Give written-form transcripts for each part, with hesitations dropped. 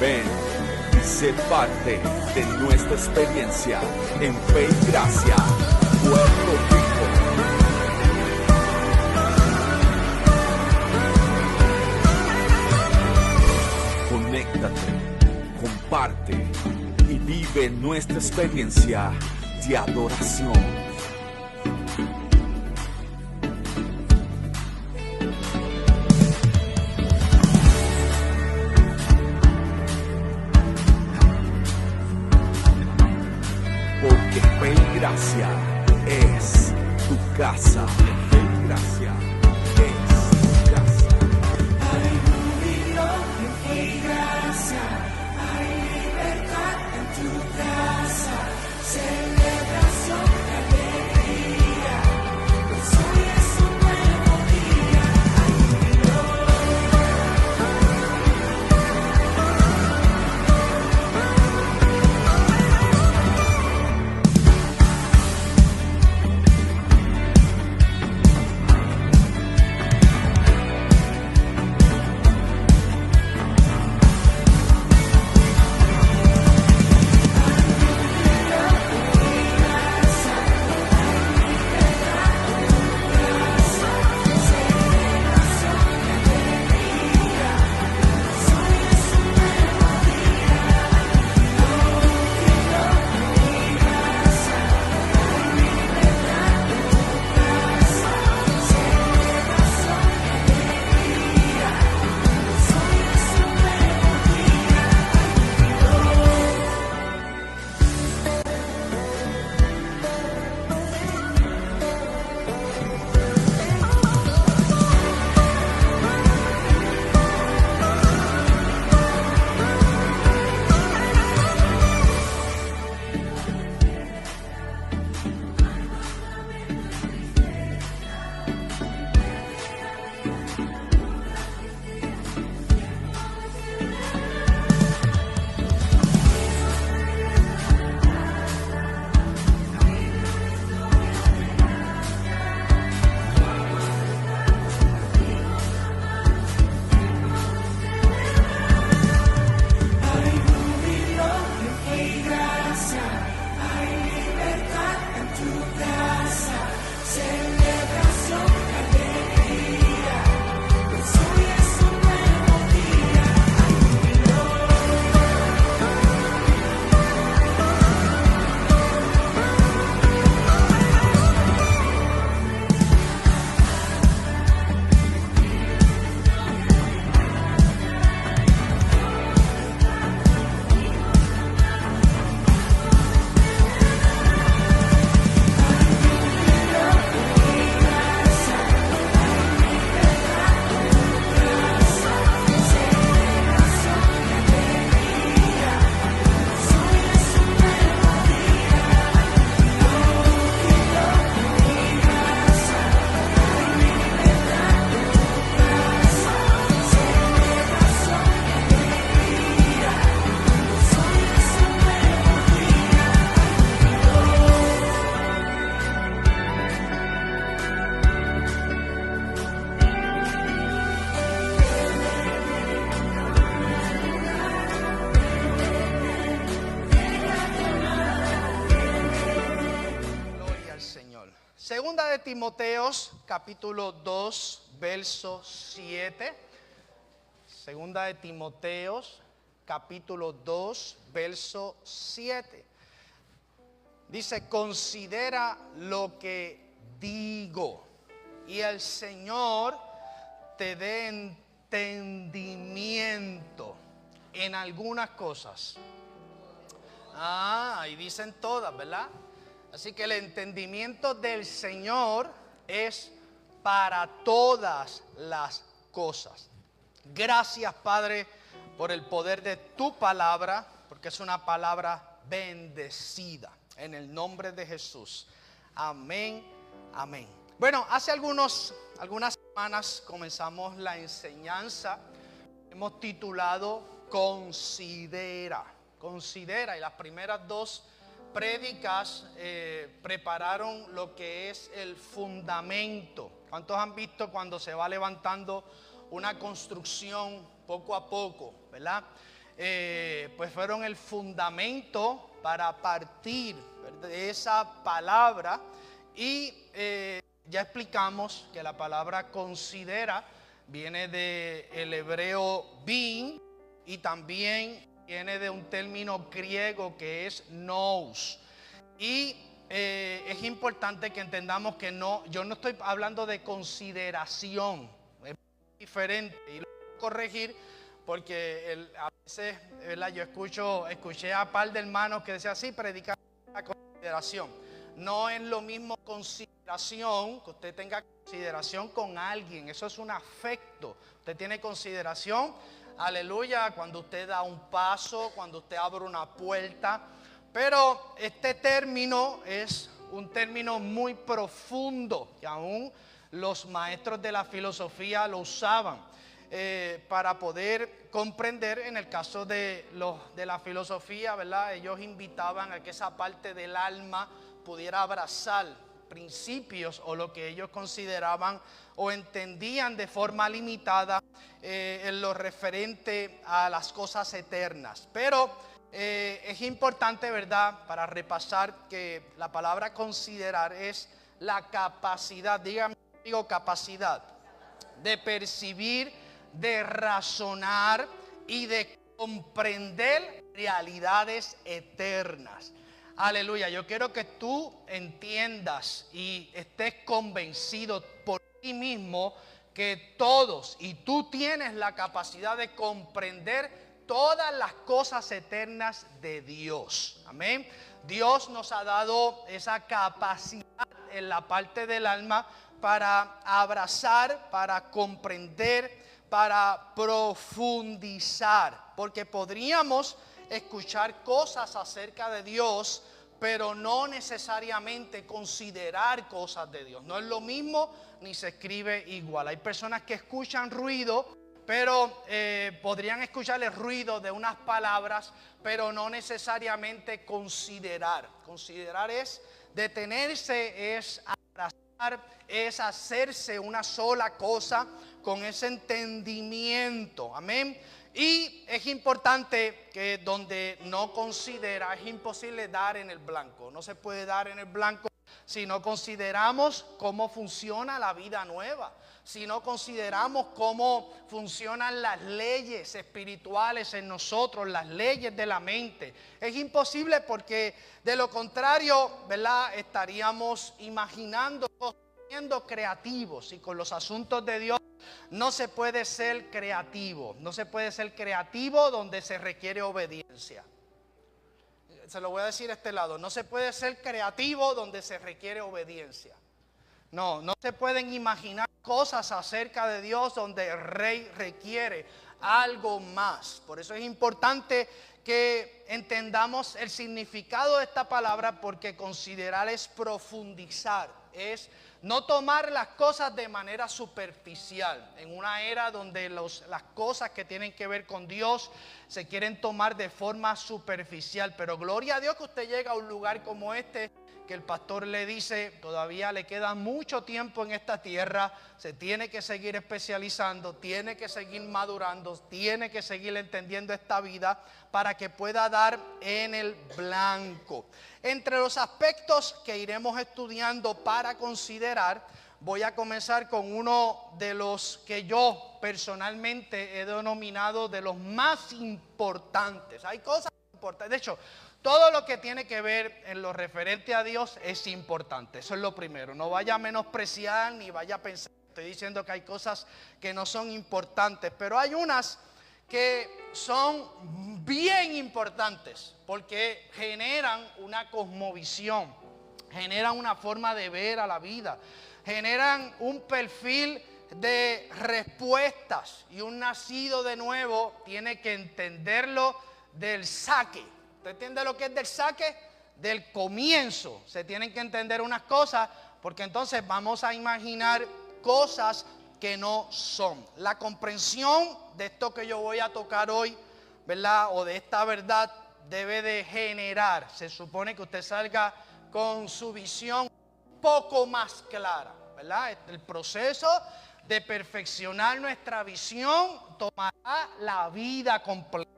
Ven y sé parte de nuestra experiencia en Fe y Gracia, Puerto Rico. Conéctate, comparte y vive nuestra experiencia de adoración. Porque Fe y Gracia es tu casa. Fe y Gracia es tu casa. Hay júbilo en Fe y Gracia, hay libertad en tu casa, celebración y alegría, pues hoy es un nuevo día. Hay júbilo. Segunda de Timoteos, capítulo 2, verso 7. Segunda de Timoteos, capítulo 2, verso 7. Dice, considera lo que digo y el Señor te dé entendimiento en algunas cosas. Y dicen todas, ¿verdad? Así que el entendimiento del Señor es para todas las cosas. Gracias, Padre, por el poder de tu palabra, porque es una palabra bendecida. En el nombre de Jesús. Amén, amén. Bueno, hace algunas semanas comenzamos la enseñanza. Hemos titulado Considera. Y las primeras dos prédicas prepararon lo que es el fundamento. ¿Cuántos han visto cuando se va levantando una construcción poco a poco, verdad? pues fueron el fundamento para partir de esa palabra. Y ya explicamos que la palabra considera viene del hebreo bin y también viene de un término griego que es nous. Y es importante que entendamos que yo no estoy hablando de consideración, es diferente, y lo voy a corregir porque a veces, ¿verdad?, yo escuché a un par de hermanos que decían así, predicar la consideración. No es lo mismo consideración, que usted tenga consideración con alguien, eso es un afecto. Usted tiene consideración, aleluya, cuando usted da un paso, cuando usted abre una puerta. Pero este término es un término muy profundo que aún los maestros de la filosofía lo usaban para poder comprender. En el caso de la filosofía, ¿verdad?, ellos invitaban a que esa parte del alma pudiera abrazar principios o lo que ellos consideraban o entendían de forma limitada en lo referente a las cosas eternas. Pero es importante, ¿verdad?, para repasar que la palabra considerar es la capacidad, digo capacidad, de percibir, de razonar y de comprender realidades eternas. Aleluya, yo quiero que tú entiendas y estés convencido por ti mismo que todos y tú tienes la capacidad de comprender todas las cosas eternas de Dios. Amén. Dios nos ha dado esa capacidad en la parte del alma para abrazar, para comprender, para profundizar. Porque podríamos escuchar cosas acerca de Dios, pero no necesariamente considerar cosas de Dios. No es lo mismo ni se escribe igual. Hay personas que escuchan ruido, pero podrían escuchar el ruido de unas palabras, pero no necesariamente considerar. Considerar es detenerse, es abrazar, es hacerse una sola cosa con ese entendimiento. Amén. Y es importante que donde no considera, es imposible dar en el blanco. No se puede dar en el blanco si no consideramos cómo funciona la vida nueva, si no consideramos cómo funcionan las leyes espirituales en nosotros, las leyes de la mente. Es imposible porque de lo contrario, ¿verdad?, estaríamos imaginando, siendo creativos, y con los asuntos de Dios no se puede ser creativo. No se puede ser creativo donde se requiere obediencia. Se lo voy a decir a este lado. No se puede ser creativo donde se requiere obediencia. No se pueden imaginar cosas acerca de Dios donde el rey requiere algo más. Por eso es importante que entendamos el significado de esta palabra, porque considerar es profundizar, es no tomar las cosas de manera superficial. En una era donde las cosas que tienen que ver con Dios se quieren tomar de forma superficial. Pero gloria a Dios que usted llega a un lugar como este, que el pastor le dice, todavía le queda mucho tiempo en esta tierra, se tiene que seguir especializando, tiene que seguir madurando, tiene que seguir entendiendo esta vida para que pueda dar en el blanco. Entre los aspectos que iremos estudiando para considerar, voy a comenzar con uno de los que yo personalmente he denominado de los más importantes. Hay cosas importantes, de hecho, todo lo que tiene que ver en lo referente a Dios es importante. Eso es lo primero. No vaya a menospreciar ni vaya a pensar. Estoy diciendo que hay cosas que no son importantes, pero hay unas que son bien importantes porque generan una cosmovisión, generan una forma de ver a la vida, generan un perfil de respuestas, y un nacido de nuevo tiene que entenderlo del saque. ¿Usted entiende lo que es del saque? Del comienzo. Se tienen que entender unas cosas, porque entonces vamos a imaginar cosas que no son. La comprensión de esto que yo voy a tocar hoy, ¿verdad?, o de esta verdad, debe de generar. Se supone que usted salga con su visión un poco más clara, ¿verdad? El proceso de perfeccionar nuestra visión tomará la vida completa.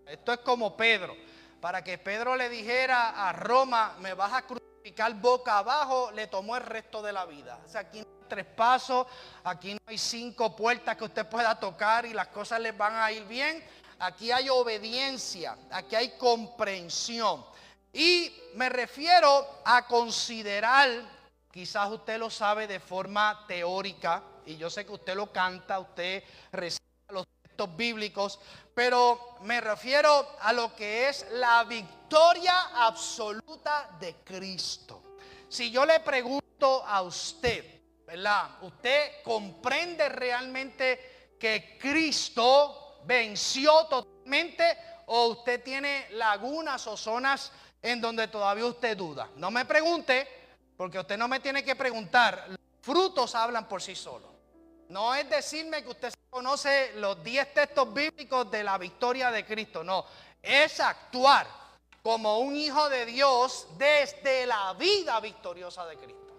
Esto es como Pedro. Para que Pedro le dijera a Roma, me vas a crucificar boca abajo, le tomó el resto de la vida. O sea, aquí no hay 3 pasos, aquí no hay 5 puertas que usted pueda tocar y las cosas les van a ir bien. Aquí hay obediencia, aquí hay comprensión. Y me refiero a considerar, quizás usted lo sabe de forma teórica, y yo sé que usted lo canta, usted recita los textos bíblicos, pero me refiero a lo que es la victoria absoluta de Cristo. Si yo le pregunto a usted, ¿verdad? ¿Usted comprende realmente que Cristo venció totalmente o usted tiene lagunas o zonas en donde todavía usted duda? No me pregunte, porque usted no me tiene que preguntar. Los frutos hablan por sí solos. No es decirme que usted conoce los 10 textos bíblicos de la victoria de Cristo. No, es actuar como un hijo de Dios desde la vida victoriosa de Cristo.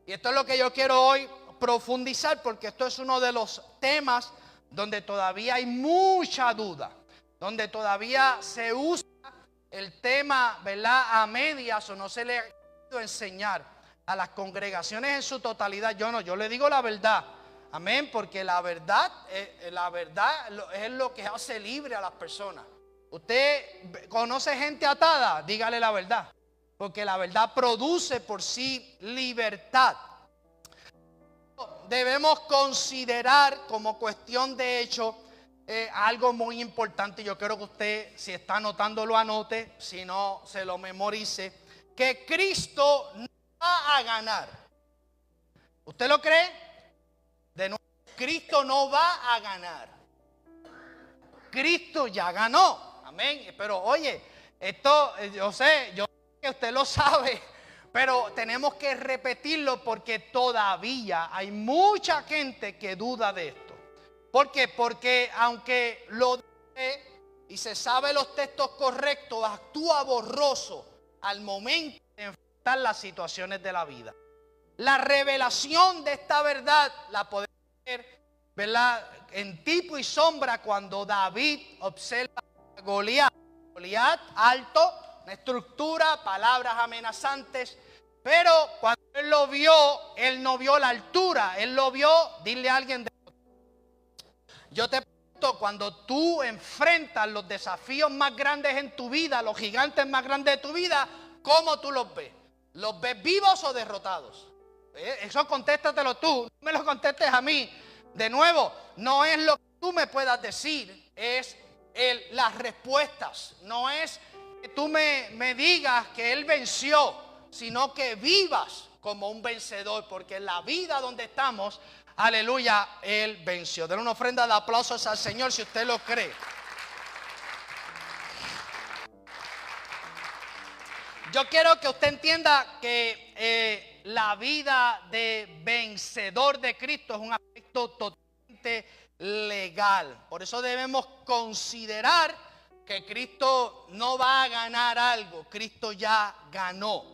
Y esto es lo que yo quiero hoy profundizar, porque esto es uno de los temas donde todavía hay mucha duda, donde todavía se usa el tema, ¿verdad?, a medias, o no se le ha querido enseñar a las congregaciones en su totalidad. Yo le digo la verdad. Amén, porque la verdad es lo que hace libre a las personas. Usted conoce gente atada, dígale la verdad, porque la verdad produce por sí libertad. Debemos considerar como cuestión de hecho algo muy importante. Yo quiero que usted, si está anotando, lo anote, si no, se lo memorice, que Cristo no va a ganar. ¿Usted lo cree? De nuevo, Cristo no va a ganar. Cristo ya ganó. Amén. Pero oye, esto yo sé que usted lo sabe, pero tenemos que repetirlo porque todavía hay mucha gente que duda de esto. ¿Por qué? Porque aunque lo dice y se sabe los textos correctos, actúa borroso al momento de enfrentar las situaciones de la vida. La revelación de esta verdad la podemos ver, ¿verdad?, en tipo y sombra cuando David observa a Goliat. Goliat alto, una estructura, palabras amenazantes, pero cuando él lo vio, él no vio la altura, él lo vio, dile a alguien. Yo te pregunto, cuando tú enfrentas los desafíos más grandes en tu vida, los gigantes más grandes de tu vida, ¿cómo tú los ves? ¿Los ves vivos o derrotados? Eso contéstatelo tú, no me lo contestes a mí. De nuevo, no es lo que tú me puedas decir, es las respuestas. No es que tú me digas que Él venció, sino que vivas como un vencedor, porque en la vida donde estamos, aleluya, Él venció. Den una ofrenda de aplausos al Señor si usted lo cree. Yo quiero que usted entienda que la vida de vencedor de Cristo es un aspecto totalmente legal. Por eso debemos considerar que Cristo no va a ganar algo. Cristo ya ganó.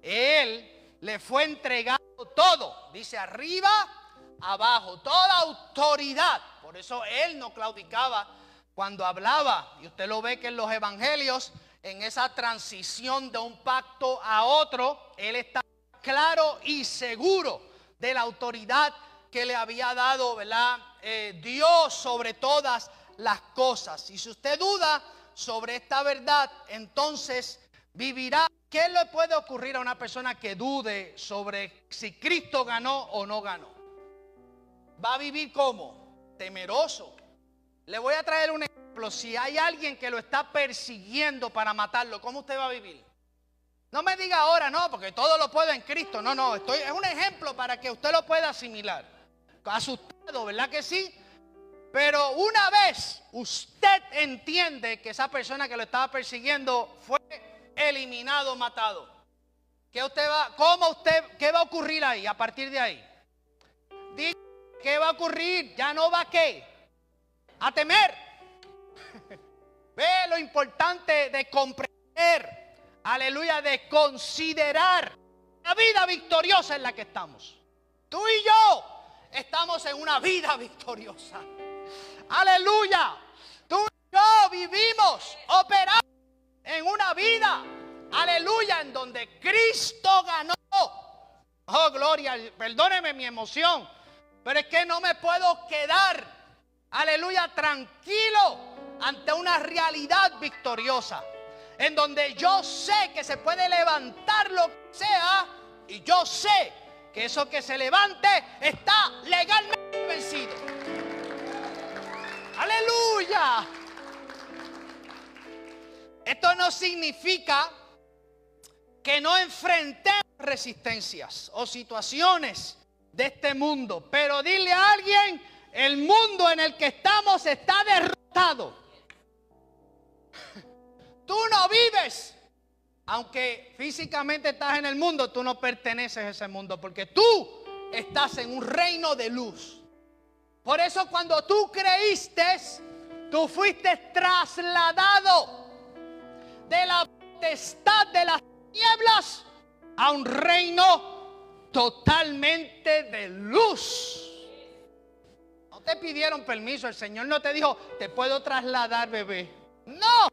Él le fue entregado todo. Dice arriba, abajo, toda autoridad. Por eso Él no claudicaba cuando hablaba. Y usted lo ve que en los evangelios, en esa transición de un pacto a otro, Él está claro y seguro de la autoridad que le había dado, ¿verdad?, Dios sobre todas las cosas. Y si usted duda sobre esta verdad, entonces vivirá. ¿Qué le puede ocurrir a una persona que dude sobre si Cristo ganó o no ganó? Va a vivir como temeroso. Le voy a traer un ejemplo. Si hay alguien que lo está persiguiendo para matarlo, ¿cómo usted va a vivir? No me diga ahora, no, porque todo lo puedo en Cristo. No, es un ejemplo para que usted lo pueda asimilar. Asustado, ¿verdad que sí? Pero una vez usted entiende que esa persona que lo estaba persiguiendo fue eliminado, matado, ¿qué va a ocurrir ahí a partir de ahí? Diga, ¿qué va a ocurrir? Ya no va a temer. Ve lo importante de comprender, aleluya, de considerar la vida victoriosa en la que estamos. Tú y yo estamos en una vida victoriosa. Aleluya. Tú y yo vivimos donde Cristo ganó. Oh, gloria, perdóneme mi emoción, pero es que no me puedo quedar, aleluya, tranquilo ante una realidad victoriosa, en donde yo sé que se puede levantar lo que sea, y yo sé que eso que se levante está legalmente vencido. Aleluya. Esto no significa que no enfrentemos resistencias o situaciones de este mundo, pero dile a alguien: el mundo en el que estamos está derrotado. Tú no vives, aunque físicamente estás en el mundo, tú no perteneces a ese mundo, porque tú estás en un reino de luz. Por eso cuando tú creíste, tú fuiste trasladado de la potestad de las tinieblas a un reino totalmente de luz. No te pidieron permiso, el Señor no te dijo: te puedo trasladar, bebé. No,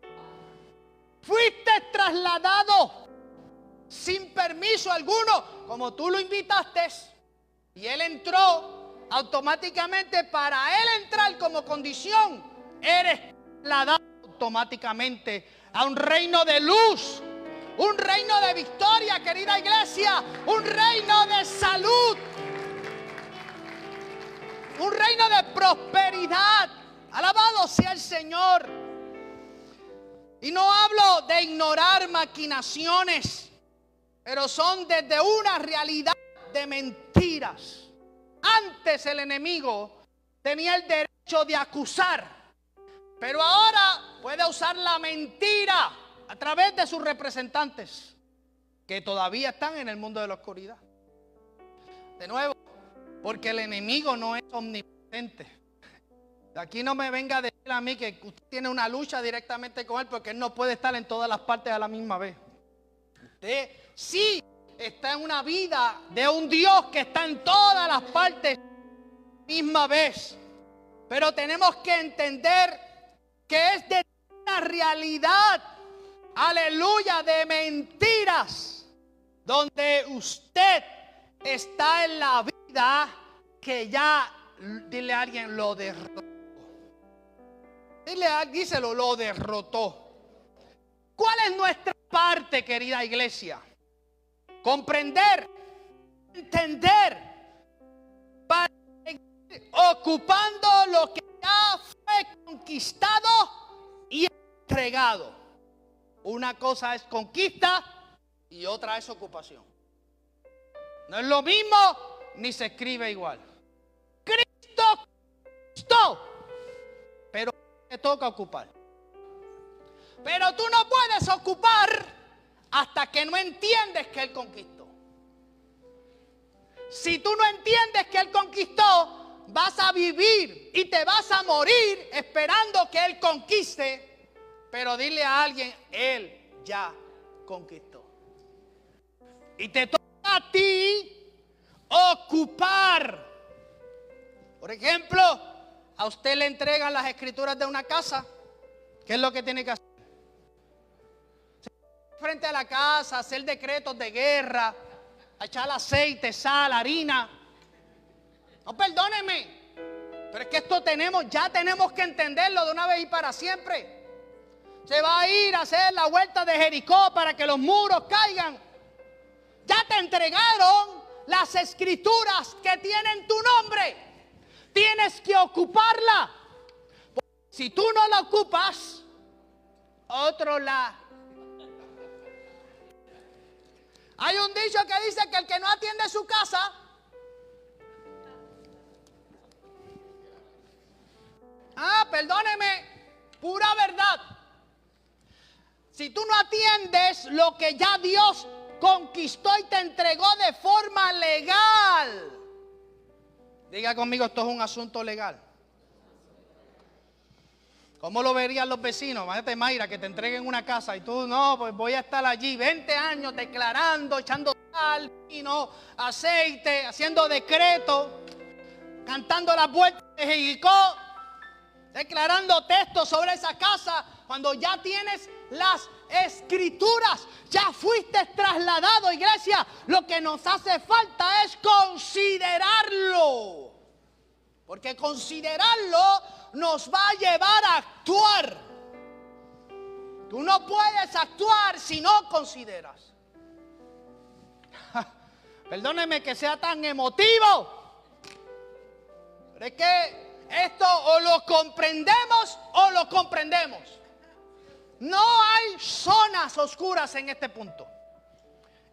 fuiste trasladado sin permiso alguno, como tú lo invitaste, y Él entró automáticamente. Para Él entrar como condición, eres trasladado automáticamente a un reino de luz, un reino de victoria, querida iglesia, un reino de salud, un reino de prosperidad. Alabado sea el Señor. Y no hablo de ignorar maquinaciones, pero son desde una realidad de mentiras. Antes el enemigo tenía el derecho de acusar, pero ahora puede usar la mentira a través de sus representantes, que todavía están en el mundo de la oscuridad. De nuevo, porque el enemigo no es omnipotente. Aquí no me venga a decir a mí que usted tiene una lucha directamente con él, porque él no puede estar en todas las partes a la misma vez. Usted sí está en una vida de un Dios que está en todas las partes a la misma vez. Pero tenemos que entender que es de una realidad, aleluya, de mentiras, donde usted está en la vida que ya, dile a alguien, lo derrotó. Díselo, lo derrotó. ¿Cuál es nuestra parte, querida iglesia? Comprender, entender, para seguir ocupando lo que ya fue conquistado y entregado. Una cosa es conquista y otra es ocupación. No es lo mismo ni se escribe igual. Cristo conquistó, pero te toca ocupar. Pero tú no puedes ocupar hasta que no entiendes que Él conquistó. Si tú no entiendes que Él conquistó, vas a vivir y te vas a morir esperando que Él conquiste. Pero dile a alguien: Él ya conquistó. Y te toca a ti ocupar. Por ejemplo, a usted le entregan las escrituras de una casa. ¿Qué es lo que tiene que hacer? Frente a la casa, hacer decretos de guerra, echar aceite, sal, harina. No, perdónenme, pero es que esto ya tenemos que entenderlo de una vez y para siempre. Se va a ir a hacer la vuelta de Jericó para que los muros caigan. Ya te entregaron las escrituras que tienen tu nombre. Tienes que ocuparla. Si tú no la ocupas, otro la. Hay un dicho que dice que el que no atiende su casa, perdóneme, pura verdad. Si tú no atiendes lo que ya Dios conquistó y te entregó de forma legal, diga conmigo, esto es un asunto legal. ¿Cómo lo verían los vecinos? Imagínate, Mayra, que te entreguen una casa y tú: no, pues voy a estar allí 20 años declarando, echando sal, vino, aceite, haciendo decretos, cantando las vueltas de Jericó, declarando textos sobre esa casa cuando ya tienes las escrituras, ya fuiste trasladado, iglesia, lo que nos hace falta es considerarlo. Porque considerarlo nos va a llevar a actuar. Tú no puedes actuar si no consideras. Perdóneme que sea tan emotivo, pero es que esto o lo comprendemos o lo comprendemos. No hay zonas oscuras en este punto.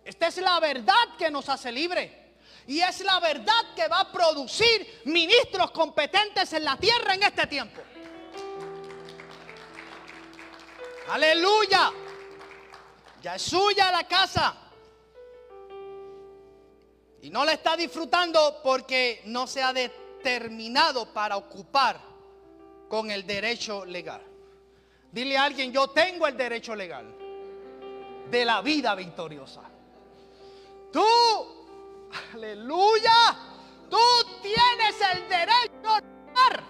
Esta es la verdad que nos hace libre. Y es la verdad que va a producir ministros competentes en la tierra en este tiempo. Aleluya. Ya es suya la casa. Y no la está disfrutando porque no se ha determinado para ocupar con el derecho legal. Dile a alguien: yo tengo el derecho legal de la vida victoriosa. Tú, aleluya, tú tienes el derecho a legal.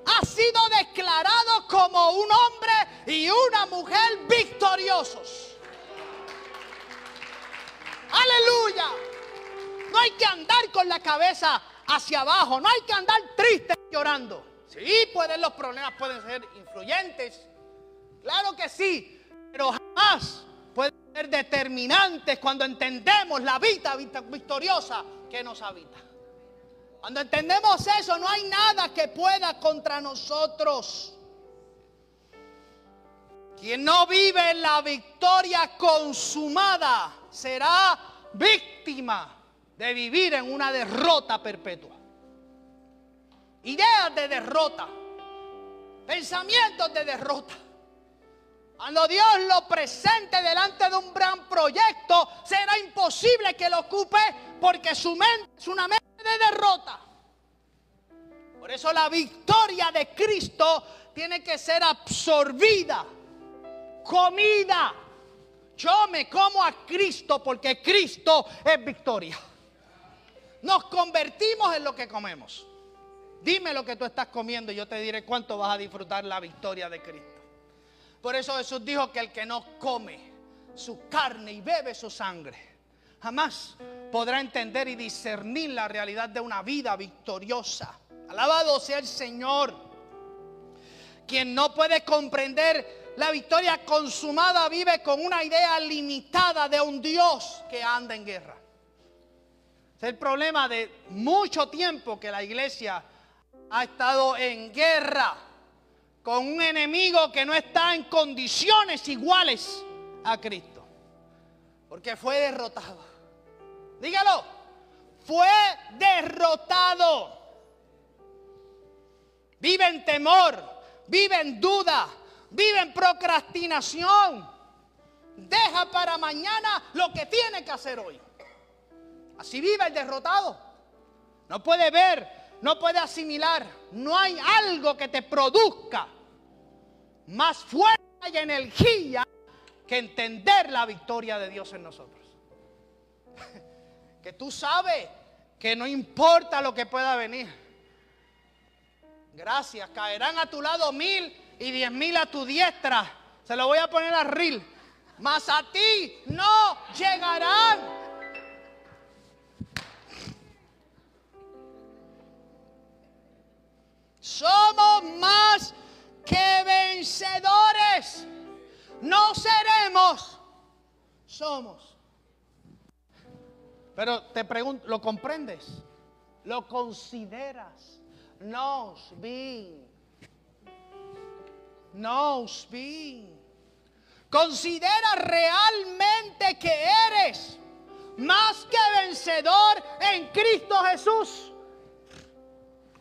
Has sido declarado como un hombre y una mujer victoriosos. Aleluya. No hay que andar con la cabeza hacia abajo. No hay que andar triste llorando. Sí, los problemas pueden ser influyentes. Claro que sí. Pero jamás pueden ser determinantes cuando entendemos la vida victoriosa que nos habita. Cuando entendemos eso, no hay nada que pueda contra nosotros. Quien no vive en la victoria consumada será víctima de vivir en una derrota perpetua. Ideas de derrota, pensamientos de derrota. Cuando Dios lo presente delante de un gran proyecto, será imposible que lo ocupe porque su mente es una mente de derrota. Por eso la victoria de Cristo tiene que ser absorbida, comida. Yo me como a Cristo porque Cristo es victoria. Nos convertimos en lo que comemos. Dime lo que tú estás comiendo y yo te diré cuánto vas a disfrutar la victoria de Cristo. Por eso Jesús dijo que el que no come su carne y bebe su sangre jamás podrá entender y discernir la realidad de una vida victoriosa. Alabado sea el Señor. Quien no puede comprender la victoria consumada vive con una idea limitada de un Dios que anda en guerra. Es el problema de mucho tiempo que la iglesia ha estado en guerra con un enemigo que no está en condiciones iguales a Cristo. Porque fue derrotado. Dígalo, fue derrotado. Vive en temor, vive en duda, vive en procrastinación. Deja para mañana lo que tiene que hacer hoy. Así vive el derrotado. No puede ver, no puede asimilar. No hay algo que te produzca más fuerza y energía que entender la victoria de Dios en nosotros. Que tú sabes que no importa lo que pueda venir. Gracias, caerán a tu lado 1000 y 10,000 a tu diestra. Se lo voy a poner a reel. Mas a ti no llegarán. Somos más que vencedores. No seremos, somos. Pero te pregunto, ¿lo comprendes? ¿Lo consideras? Knows being. Knows being. Considera realmente que eres más que vencedor en Cristo Jesús.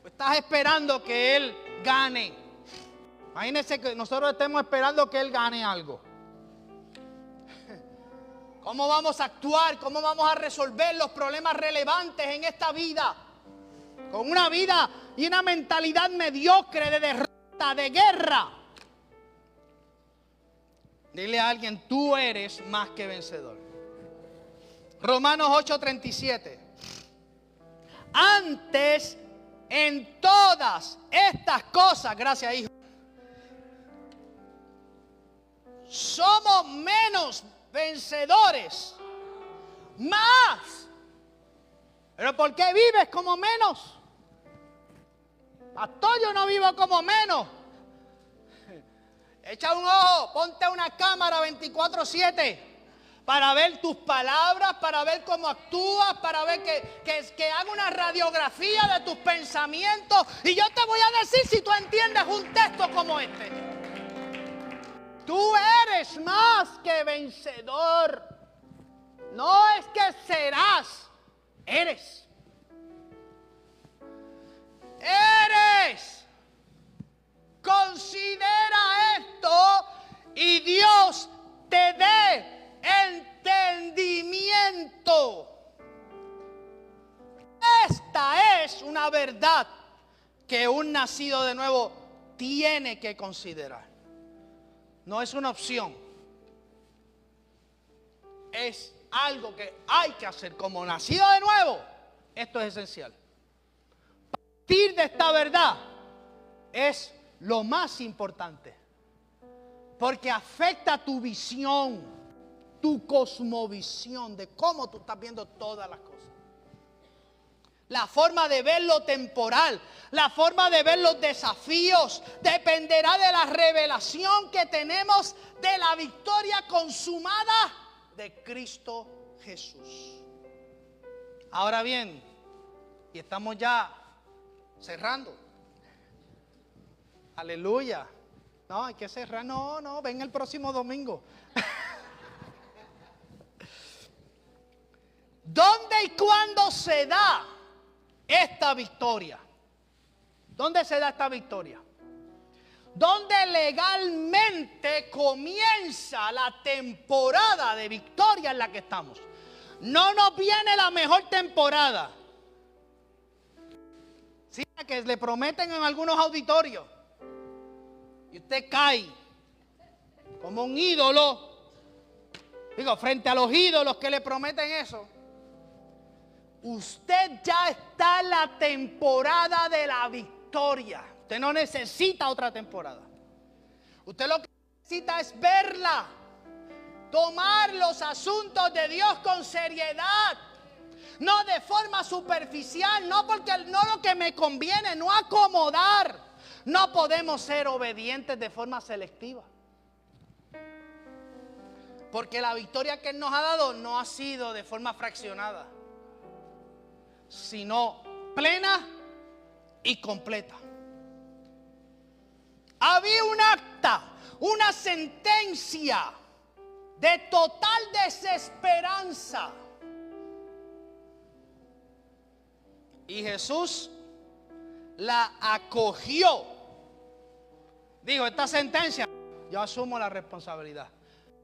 Estás esperando que Él gane. Imagínense que nosotros estemos esperando que Él gane algo. ¿Cómo vamos a actuar? ¿Cómo vamos a resolver los problemas relevantes en esta vida? Con una vida y una mentalidad mediocre de derrota, de guerra. Dile a alguien, tú eres más que vencedor. Romanos 8:37. Antes, en todas estas cosas, gracias hijo, somos menos vencedores. Más. ¿Pero por qué vives como menos? Pastor, yo no vivo como menos. Echa un ojo, ponte una cámara 24/7 para ver tus palabras, para ver cómo actúas, para ver que haga una radiografía de tus pensamientos. Y yo te voy a decir si tú entiendes un texto como este. Tú eres más que vencedor. No es que serás, eres. Eres. Considera esto y Dios te dé entendimiento. Esta es una verdad que un nacido de nuevo tiene que considerar. No es una opción. Es algo que hay que hacer como nacido de nuevo. Esto es esencial. Partir de esta verdad es lo más importante, porque afecta tu visión, tu cosmovisión de cómo tú estás viendo todas las cosas. La forma de ver lo temporal, la forma de ver los desafíos, dependerá de la revelación que tenemos de la victoria consumada de Cristo Jesús. Ahora bien, y estamos ya cerrando. Aleluya. No, hay que cerrar. No, ven el próximo domingo. ¿Dónde y cuándo se da esta victoria? ¿Dónde se da esta victoria? ¿Dónde legalmente comienza la temporada de victoria en la que estamos? No nos viene la mejor temporada. Sí, que le prometen en algunos auditorios. Y usted cae como un ídolo. Digo, frente a los ídolos que le prometen eso. Usted ya está en la temporada de la victoria. Usted no necesita otra temporada. Usted lo que necesita es verla. Tomar los asuntos de Dios con seriedad. No de forma superficial, no porque no lo que me conviene, no acomodar. No podemos ser obedientes de forma selectiva. Porque la victoria que Él nos ha dado no ha sido de forma fraccionada, sino plena y completa. Había un acta, una sentencia de total desesperanza. Y Jesús la acogió. Dijo, esta sentencia, yo asumo la responsabilidad.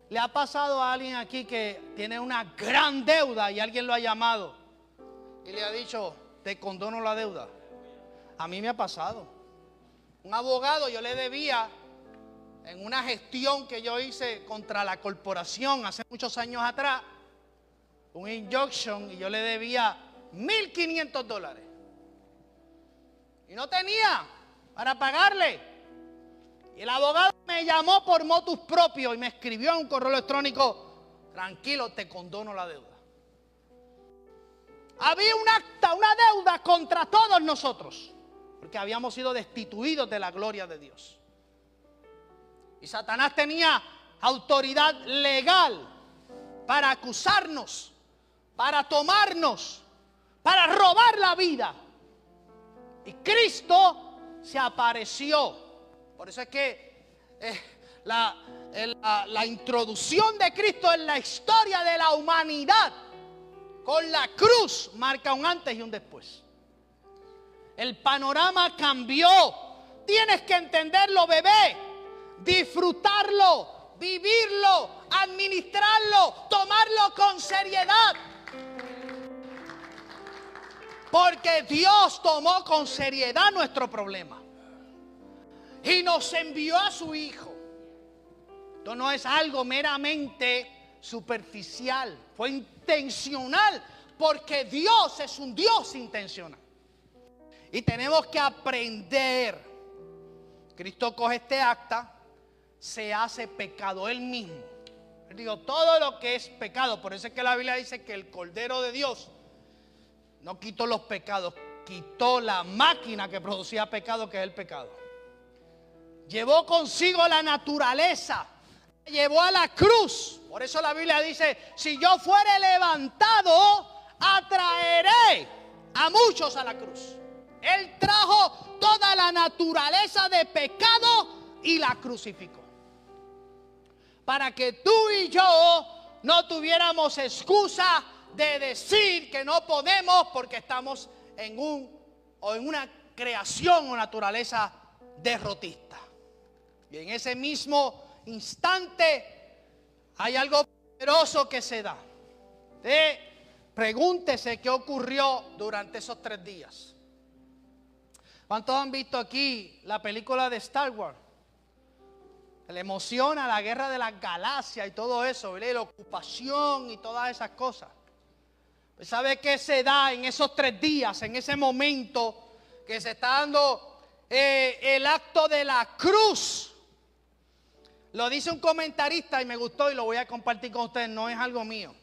¿Le ha pasado a alguien aquí que tiene una gran deuda y alguien lo ha llamado y le ha dicho, te condono la deuda? A mí me ha pasado. Un abogado, yo le debía en una gestión que yo hice contra la corporación hace muchos años atrás, un injunction, y yo le debía $1,500. Y no tenía para pagarle. Y el abogado me llamó por motus propio y me escribió en un correo electrónico, tranquilo, te condono la deuda. Había un acta, una deuda contra todos nosotros, porque habíamos sido destituidos de la gloria de Dios. Y Satanás tenía autoridad legal para acusarnos, para tomarnos, para robar la vida. Y Cristo se apareció. Por eso es que la introducción de Cristo en la historia de la humanidad con la cruz marca un antes y un después. El panorama cambió. Tienes que entenderlo, bebé. Disfrutarlo, vivirlo, administrarlo, tomarlo con seriedad. Porque Dios tomó con seriedad nuestro problema y nos envió a su Hijo. Esto no es algo meramente superficial, fue intencional, porque Dios es un Dios intencional. Y tenemos que aprender. Cristo coge este acta se hace pecado, Él mismo. Él dijo, todo lo que es pecado. Por eso es que la Biblia dice que el Cordero de Dios no quitó los pecados, quitó la máquina que producía pecado, que es el pecado. Llevó consigo la naturaleza, llevó a la cruz. Por eso la Biblia dice, si yo fuere levantado, atraeré a muchos a la cruz. Él trajo toda la naturaleza de pecado y la crucificó. Para que tú y yo no tuviéramos excusa de decir que no podemos porque estamos en una creación o naturaleza derrotista. Y en ese mismo instante hay algo poderoso que se da. Pregúntese qué ocurrió durante esos 3 días. ¿Cuántos han visto aquí la película de Star Wars? Le emociona la guerra de las galaxias y todo eso, ¿verdad? La ocupación y todas esas cosas. Pues ¿sabe qué se da en esos 3 días, en ese momento que se está dando el acto de la cruz? Lo dice un comentarista y me gustó y lo voy a compartir con ustedes, no es algo mío.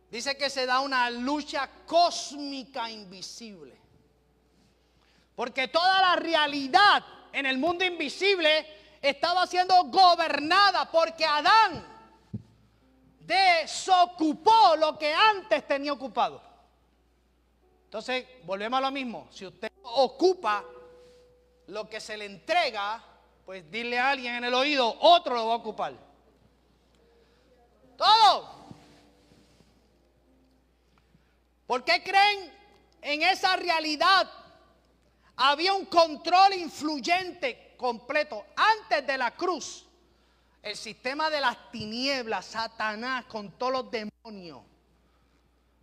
Dice que se da una lucha cósmica invisible. Porque toda la realidad en el mundo invisible estaba siendo gobernada porque Adán desocupó lo que antes tenía ocupado. Entonces, volvemos a lo mismo. Si usted ocupa lo que se le entrega, pues dile a alguien en el oído, otro lo va a ocupar. Todo. ¿Por qué creen en esa realidad? Había un control influyente completo. Antes de la cruz, el sistema de las tinieblas, Satanás con todos los demonios,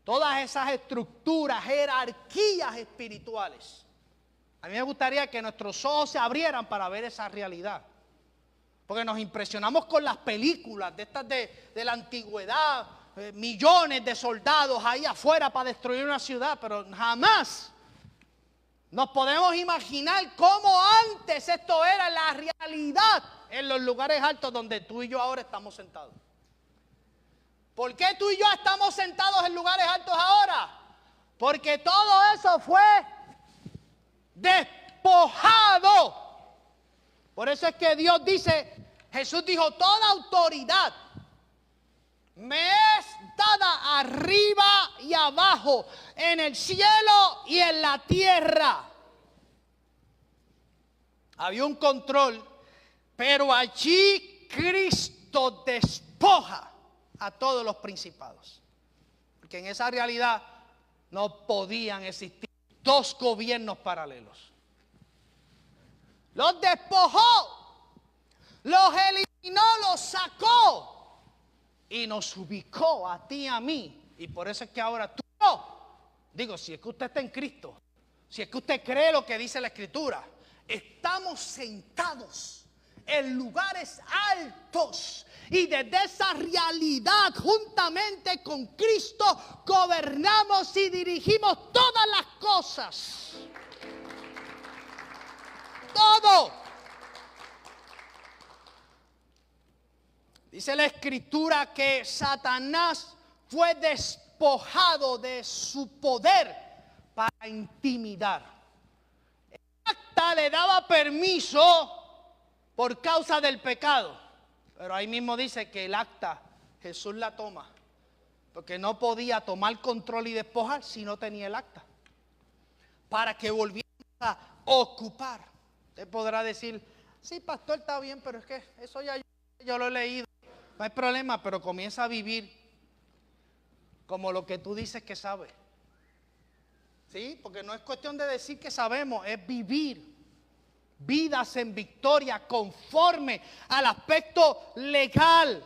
todas esas estructuras, jerarquías espirituales. A mí me gustaría que nuestros ojos se abrieran para ver esa realidad. Porque nos impresionamos con las películas de estas de la antigüedad, millones de soldados ahí afuera para destruir una ciudad, pero jamás nos podemos imaginar cómo antes esto era la realidad en los lugares altos donde tú y yo ahora estamos sentados. ¿Por qué tú y yo estamos sentados en lugares altos ahora? Porque todo eso fue despojado. Por eso es que Dios dice, Jesús dijo, toda autoridad me es dada arriba y abajo, en el cielo y en la tierra. Había un control, pero allí Cristo despoja a todos los principados. Porque en esa realidad no podían existir 2 gobiernos paralelos. Los despojó, los eliminó, los sacó. Y nos ubicó a ti y a mí. Y por eso es que ahora tú no. Digo, si es que usted está en Cristo, si es que usted cree lo que dice la Escritura, estamos sentados en lugares altos. Y desde esa realidad, juntamente con Cristo, gobernamos y dirigimos todas las cosas. Todo. Dice la Escritura que Satanás fue despojado de su poder para intimidar. El acta le daba permiso por causa del pecado. Pero ahí mismo dice que el acta Jesús la toma. Porque no podía tomar control y despojar si no tenía el acta. Para que volviera a ocupar. Usted podrá decir, sí, pastor, está bien, pero es que eso ya yo lo he leído. No hay problema, pero comienza a vivir como lo que tú dices que sabes. ¿Sí? Porque no es cuestión de decir que sabemos, es vivir vidas en victoria conforme al aspecto legal.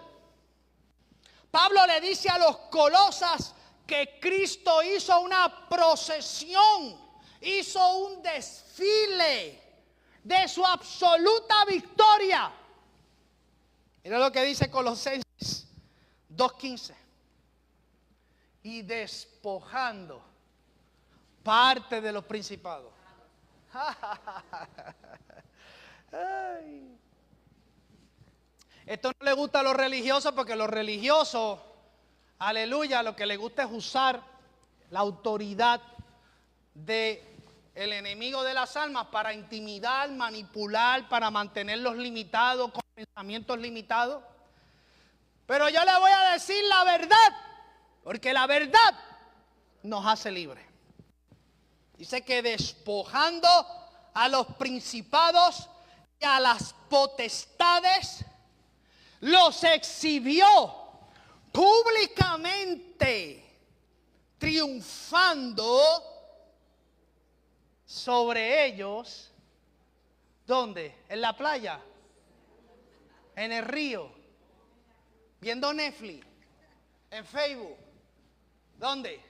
Pablo le dice a los Colosas que Cristo hizo una procesión, hizo un desfile de su absoluta victoria. Mira lo que dice Colosenses 2:15. Y despojando parte de los principados. Ay. Esto no le gusta a los religiosos porque los religiosos, aleluya, lo que les gusta es usar la autoridad del enemigo de las almas para intimidar, manipular, para mantenerlos limitados, con pensamientos limitados. Pero yo le voy a decir la verdad, porque la verdad nos hace libres. Dice que despojando a los principados y a las potestades, los exhibió públicamente, triunfando sobre ellos. ¿Dónde? ¿En la playa? ¿En el río? ¿Viendo Netflix? ¿En Facebook? ¿Dónde?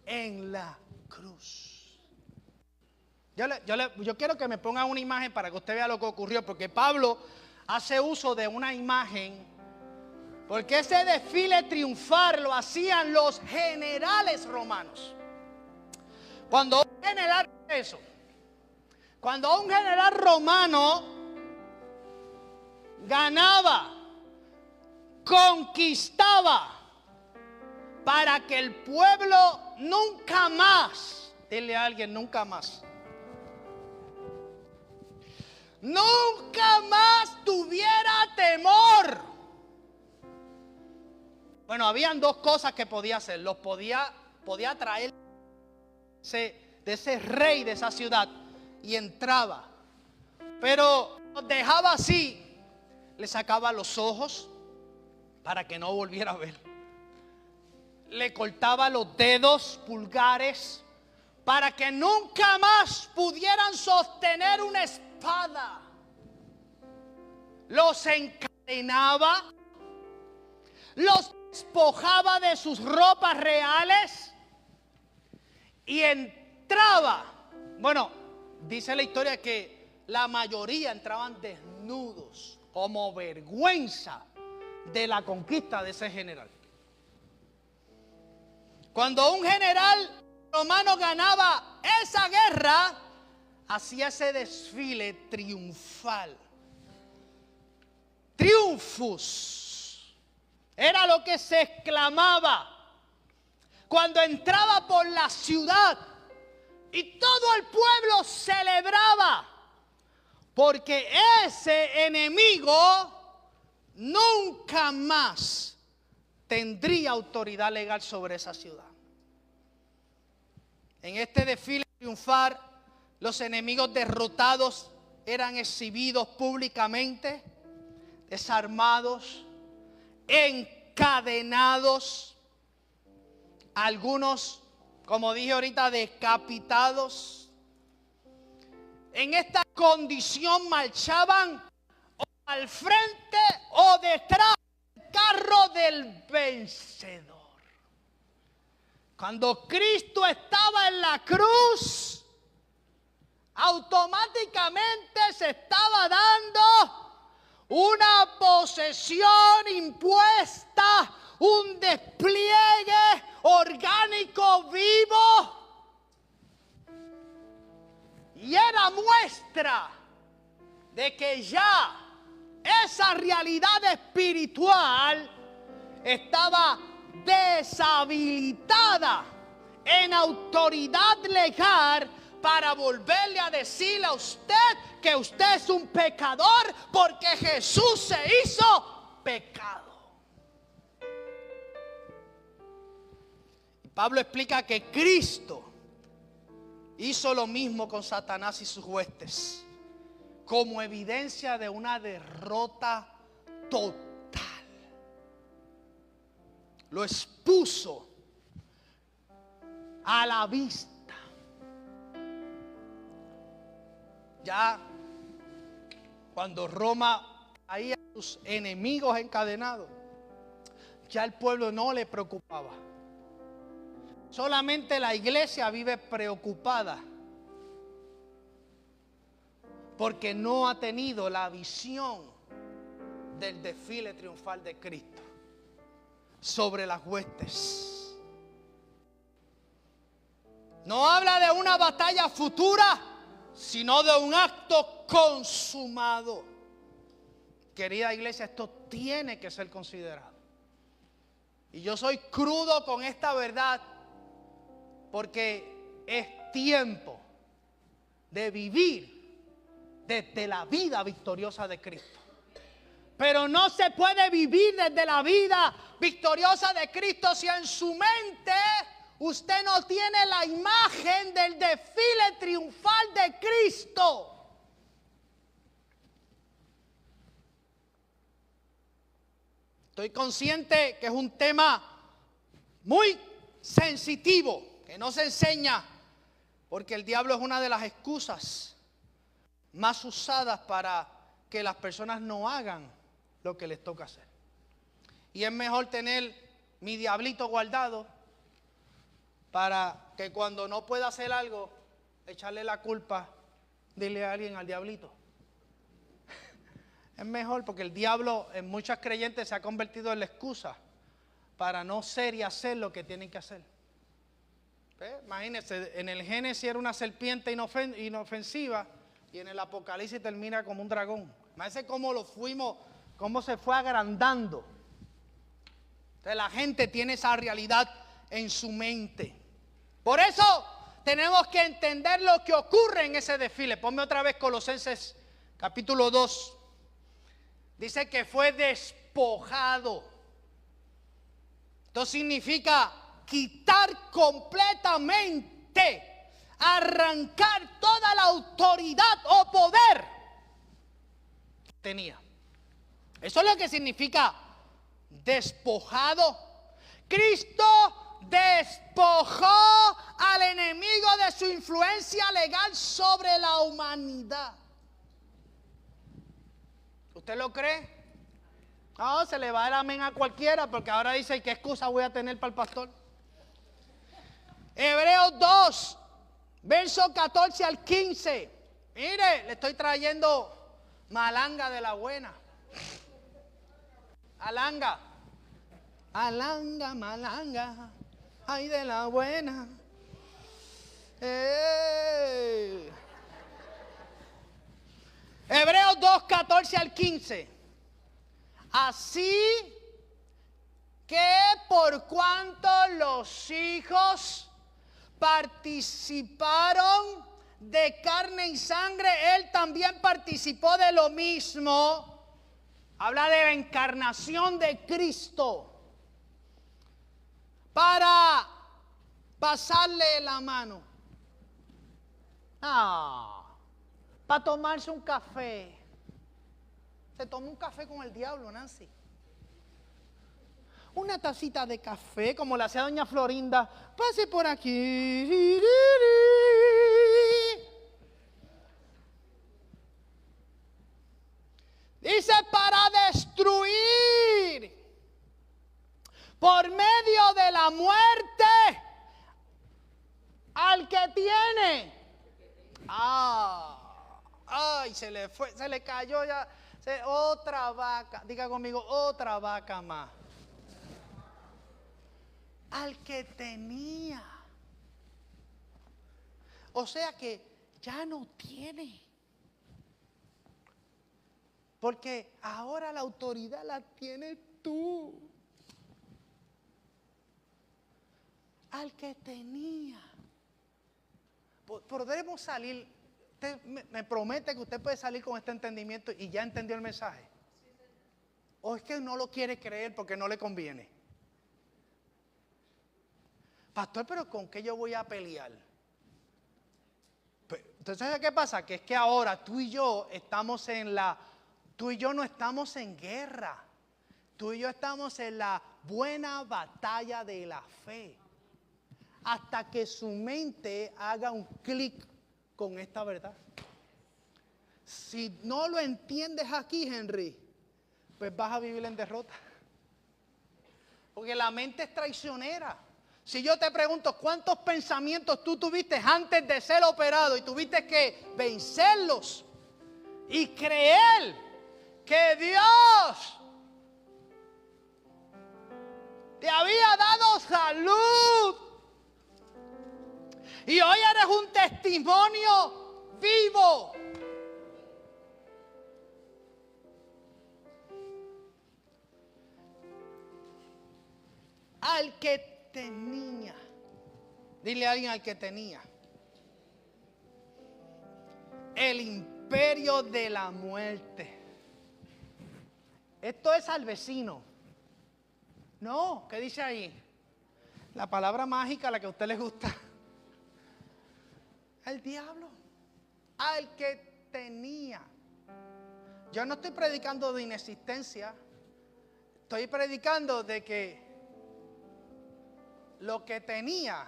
En la cruz. Yo quiero que me pongan una imagen para que usted vea lo que ocurrió, porque Pablo hace uso de una imagen, porque ese desfile triunfal lo hacían los generales romanos. Cuando un general romano ganaba, conquistaba, para que el pueblo nunca más, dile a alguien, nunca más tuviera temor. Bueno, habían dos cosas que podía hacer. Podía traer de ese rey de esa ciudad y entraba, pero los dejaba así, le sacaba los ojos para que no volviera a ver, le cortaba los dedos pulgares para que nunca más pudieran sostener una espada, los encadenaba, los despojaba de sus ropas reales y entraba. Bueno, dice la historia que la mayoría entraban desnudos como vergüenza de la conquista de ese general. Cuando un general romano ganaba esa guerra, hacía ese desfile triunfal. Triunfus era lo que se exclamaba cuando entraba por la ciudad, y todo el pueblo celebraba, porque ese enemigo nunca más tendría autoridad legal sobre esa ciudad. En este desfile triunfal, los enemigos derrotados eran exhibidos públicamente, desarmados, encadenados, algunos, como dije ahorita, decapitados. En esta condición marchaban o al frente o detrás del carro del vencedor. Cuando Cristo estaba en la cruz, automáticamente se estaba dando una posesión impuesta, un despliegue orgánico vivo, y era muestra de que ya esa realidad espiritual estaba deshabilitada en autoridad legal para volverle a decirle a usted que usted es un pecador, porque Jesús se hizo pecado. Pablo explica que Cristo hizo lo mismo con Satanás y sus huestes, como evidencia de una derrota total. Lo expuso a la vista. Ya cuando Roma traía a sus enemigos encadenados, ya el pueblo no le preocupaba. Solamente la iglesia vive preocupada porque no ha tenido la visión del desfile triunfal de Cristo sobre las huestes. No habla de una batalla futura, sino de un acto consumado, querida iglesia, esto tiene que ser considerado. Y yo soy crudo con esta verdad porque es tiempo de vivir desde la vida victoriosa de Cristo. Pero no se puede vivir desde la vida victoriosa de Cristo si en su mente usted no tiene la imagen del desfile triunfal de Cristo. Estoy consciente que es un tema muy sensitivo, que no se enseña, porque el diablo es una de las excusas más usadas para que las personas no hagan lo que les toca hacer. Y es mejor tener mi diablito guardado para que cuando no pueda hacer algo, echarle la culpa, dile a alguien al diablito. Es mejor porque el diablo en muchas creyentes se ha convertido en la excusa para no ser y hacer lo que tienen que hacer. Imagínense, en el Génesis era una serpiente inofensiva y en el Apocalipsis termina como un dragón. Imagínense cómo se fue agrandando. Entonces la gente tiene esa realidad en su mente. Por eso tenemos que entender lo que ocurre en ese desfile. Ponme otra vez Colosenses capítulo 2. Dice que fue despojado. Esto significa quitar completamente, arrancar toda la autoridad o poder que tenía. Eso es lo que significa despojado. Cristo despojó al enemigo de su influencia legal sobre la humanidad. ¿Usted lo cree? No, se le va el amén a cualquiera porque ahora dice, ¿qué excusa voy a tener para el pastor? Hebreos 2, verso 14 al 15. Mire, le estoy trayendo malanga de la buena. Alanga. Alanga, malanga. Ay, de la buena. Hebreos 2, 14 al 15. Así que por cuanto los hijos participaron de carne y sangre, él también participó de lo mismo. Habla de la encarnación de Cristo para pasarle la mano. Para tomarse un café. Se tomó un café con el diablo, Nancy. Una tacita de café, como la hacía doña Florinda. Pase por aquí. Dice para destruir por medio de la muerte al que tiene. Ay, se le fue, se le cayó ya. Otra vaca, diga conmigo, otra vaca más. Al que tenía. O sea que ya no tiene. Porque ahora la autoridad la tienes tú. Al que tenía. Podremos salir. Usted me promete que usted puede salir con este entendimiento y ya entendió el mensaje. O es que no lo quiere creer porque no le conviene. Pastor, pero ¿con qué yo voy a pelear? Entonces, ¿sabe qué pasa? Que es que ahora tú y yo no estamos en guerra. Tú y yo estamos en la buena batalla de la fe. Hasta que su mente haga un clic con esta verdad. Si no lo entiendes aquí, Henry, pues vas a vivir en derrota. Porque la mente es traicionera. Si yo te pregunto cuántos pensamientos tú tuviste antes de ser operado y tuviste que vencerlos y creer que Dios te había dado salud. Y hoy eres un testimonio vivo. al que tenía. Dile a alguien: al que tenía. El imperio de la muerte. Esto es al vecino. No, ¿qué dice ahí? La palabra mágica, la que a usted le gusta. El diablo. Al que tenía. Yo no estoy predicando de inexistencia. Estoy predicando de que lo que tenía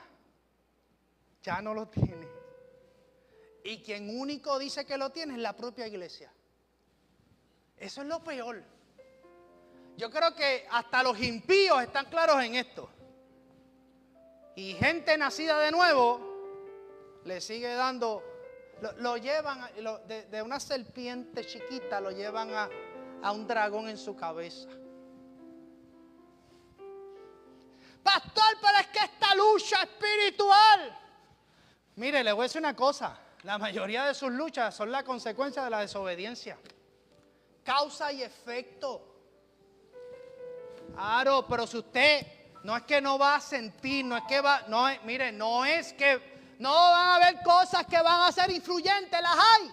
ya no lo tiene. Y quien único dice que lo tiene es la propia iglesia. Eso es lo peor. Yo creo que hasta los impíos están claros en esto. Y gente nacida de nuevo le sigue dando, lo llevan de una serpiente chiquita, lo llevan a un dragón en su cabeza. Pastor, pero es que esta lucha espiritual. Mire, le voy a decir una cosa. La mayoría de sus luchas son la consecuencia de la desobediencia. Causa y efecto. Claro, pero si usted no es que no va a sentir, no es que va, no es, mire, no es que no van a haber cosas que van a ser influyentes, las hay.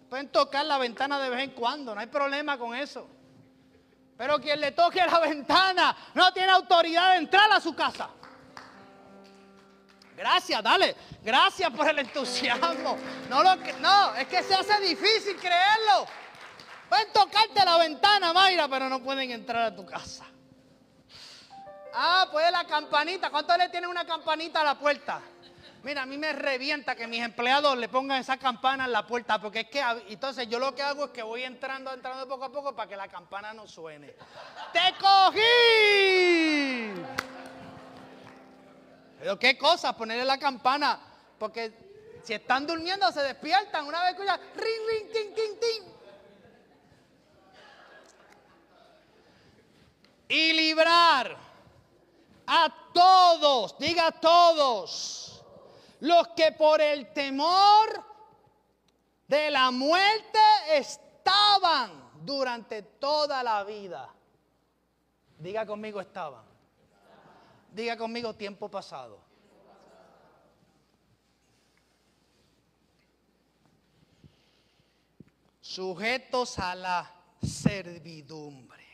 Pueden tocar la ventana de vez en cuando, no hay problema con eso. Pero quien le toque la ventana no tiene autoridad de entrar a su casa. Gracias, dale. Gracias por el entusiasmo. No, es que se hace difícil creerlo. Pueden tocarte la ventana, Mayra, pero no pueden entrar a tu casa. Pues la campanita. ¿Cuánto le tienen una campanita a la puerta? Mira, a mí me revienta que mis empleados le pongan esa campana en la puerta, porque es que entonces yo lo que hago es que voy entrando poco a poco para que la campana no suene. ¡Te cogí! Pero qué cosa, ponerle la campana, porque si están durmiendo se despiertan. Una vez escuchan ring, ring, ting, ting, ting. Y librar a todos, diga todos, los que por el temor de la muerte estaban durante toda la vida. Diga conmigo estaban. Diga conmigo tiempo pasado. Sujetos a la servidumbre.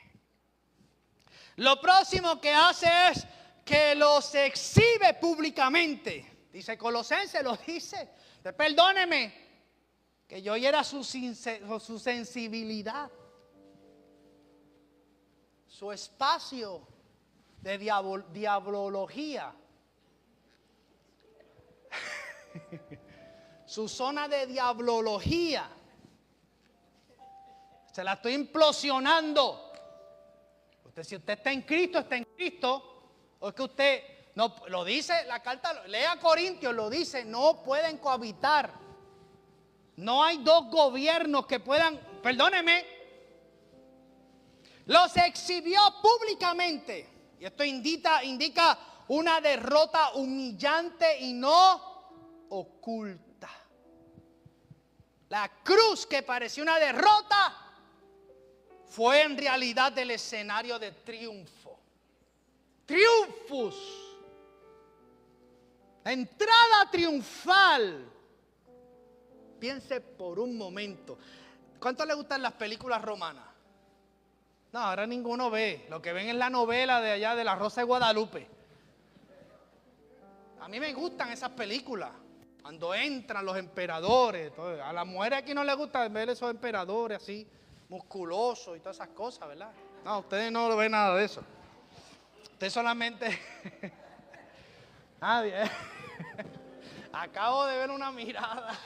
Lo próximo que hace es que los exhibe públicamente. Dice Colosenses, lo dice. Perdóneme, que yo era su sensibilidad, su espacio de diabología, su zona de diabología. Se la estoy implosionando. Si usted está en Cristo, está en Cristo. O es que usted, no, lo dice la carta, lea Corintios, lo dice, no pueden cohabitar. No hay dos gobiernos que puedan, perdóneme, los exhibió públicamente. Y esto indica una derrota humillante y no oculta. La cruz, que parecía una derrota, fue en realidad el escenario de triunfo. Triunfus. La entrada triunfal. Piense por un momento. ¿Cuánto le gustan las películas romanas? No, ahora ninguno ve. Lo que ven es la novela de allá de La Rosa de Guadalupe. A mí me gustan esas películas. Cuando entran los emperadores. A las mujeres aquí no les gusta ver esos emperadores así, musculosos y todas esas cosas, ¿verdad? No, ustedes no ven nada de eso. Usted solamente... Nadie. Acabo de ver una mirada.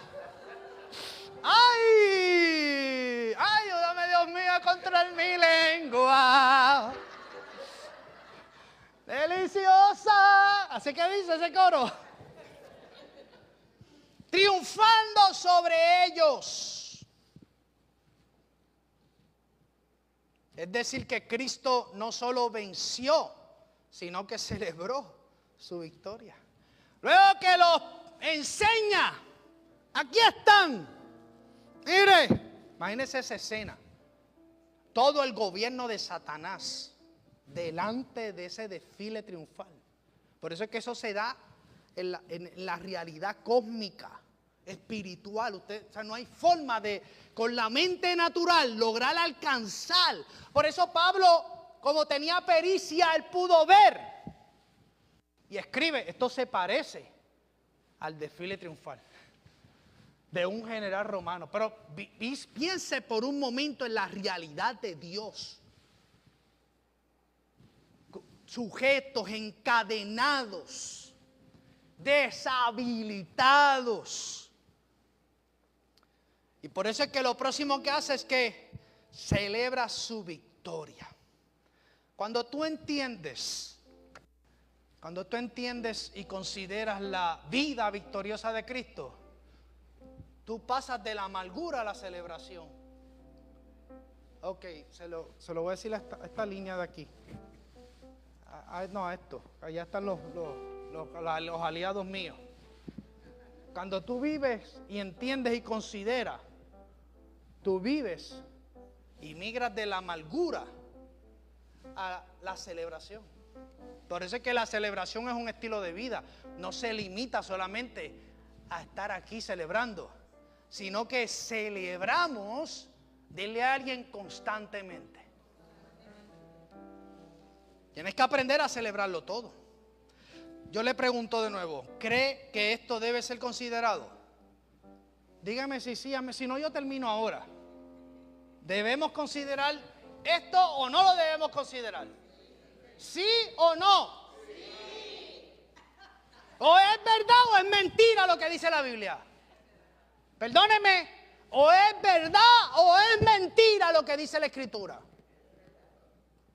¡Ay! ¡Ayúdame, Dios mío, a controlar mi lengua! ¡Deliciosa! ¿Así que dice ese coro? Triunfando sobre ellos. Es decir, que Cristo no solo venció, sino que celebró su victoria. Luego que los enseña, aquí están. Mire, imagínese esa escena. Todo el gobierno de Satanás delante de ese desfile triunfal. Por eso es que eso se da en la realidad cósmica, espiritual. O sea, no hay forma de, con la mente natural, lograr alcanzar. Por eso Pablo, como tenía pericia, él pudo ver. Y escribe, esto se parece al desfile triunfal de un general romano. Pero piense por un momento en la realidad de Dios. Sujetos, encadenados, deshabilitados. Y por eso es que lo próximo que hace es que celebra su victoria. Cuando tú entiendes y consideras la vida victoriosa de Cristo, tú pasas de la amargura a la celebración. Ok, se lo voy a decir a esta línea de aquí. No, a esto. Allá están los aliados míos. Cuando tú vives y entiendes y consideras, tú vives y migras de la amargura a la celebración. Por eso es que la celebración es un estilo de vida. No se limita solamente a estar aquí celebrando, sino que celebramos, dile a alguien, constantemente. Tienes que aprender a celebrarlo todo. Yo le pregunto de nuevo, ¿cree que esto debe ser considerado? Dígame si sí, si no yo termino ahora. ¿Debemos considerar esto o no lo debemos considerar? ¿Sí o no? Sí. ¿O es verdad o es mentira lo que dice la Biblia? Perdóneme, ¿o es verdad o es mentira lo que dice la Escritura?